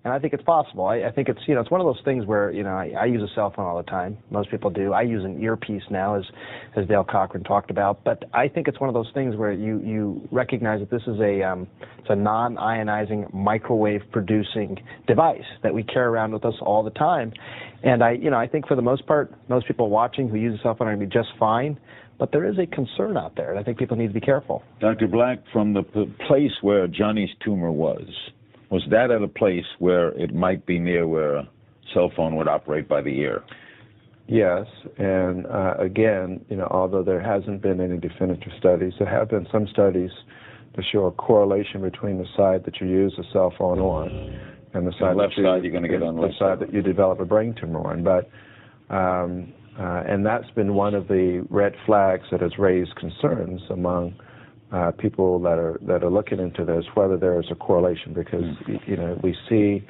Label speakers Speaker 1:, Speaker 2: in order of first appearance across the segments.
Speaker 1: And I think it's possible. I think it's, it's one of those things where, I use a cell phone all the time. Most people do. I use an earpiece now, as Dale Cochran talked about. But I think it's one of those things where you recognize that this is it's a non-ionizing, microwave-producing device that we carry around with us all the time. And I think for the most part, most people watching who use a cell phone are going to be just fine. But there is a concern out there, and I think people need to be careful.
Speaker 2: Dr. Black, from the place where Johnny's tumor was that at a place where it might be near where a cell phone would operate by the ear?
Speaker 3: Yes, and again, although there hasn't been any definitive studies, there have been some studies to show a correlation between the side that you use a cell phone on and the side
Speaker 2: left side you're going to get on the left
Speaker 3: side that you develop a brain tumor on. But and that's been one of the red flags that has raised concerns among people that are looking into this, whether there is a correlation, because we see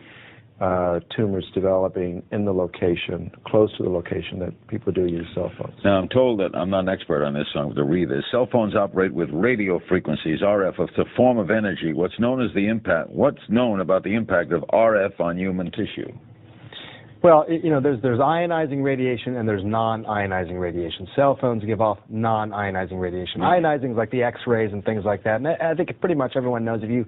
Speaker 3: tumors developing in the location, close to the location that people do use cell phones.
Speaker 2: Now, I'm told that, I'm not an expert on this, so I'm going to read this. Cell phones operate with radio frequencies, RF, it's a form of energy. What's known about the impact of RF on human tissue?
Speaker 1: Well, there's ionizing radiation and there's non-ionizing radiation. Cell phones give off non-ionizing radiation. Ionizing is like the X-rays and things like that. And I think pretty much everyone knows if you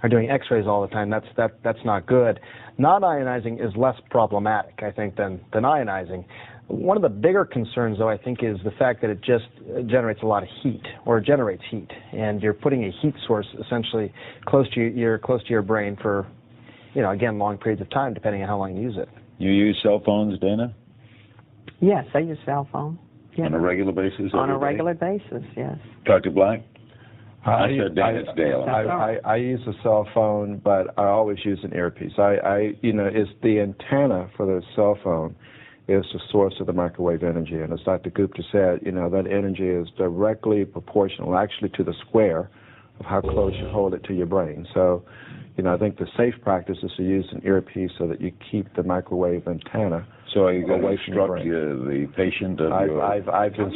Speaker 1: are doing X-rays all the time, that's not good. Non-ionizing is less problematic, I think, than ionizing. One of the bigger concerns, though, I think, is the fact that it just generates a lot of heat, or generates heat, and you're putting a heat source essentially close to your brain for, again, long periods of time, depending on how long you use it.
Speaker 2: You use cell phones, Dana?
Speaker 4: Yes, I use cell phone. Yes.
Speaker 2: On a regular basis?
Speaker 4: On a regular basis, yes.
Speaker 2: Dr. Black? I said Dana, it's Dale.
Speaker 3: I use a cell phone, but I always use an earpiece. It's the antenna for the cell phone is the source of the microwave energy. And as Dr. Gupta said, that energy is directly proportional, actually, to the square of how close you hold it to your brain. So, I think the safe practice is to use an earpiece so that you keep the microwave antenna.
Speaker 2: So are you going to instruct the patient?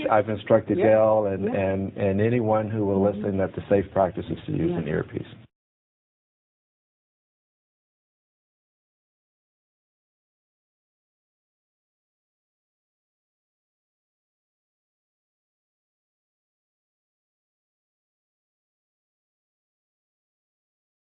Speaker 3: I've instructed Dale and anyone who will listen that the safe practice is to use an earpiece.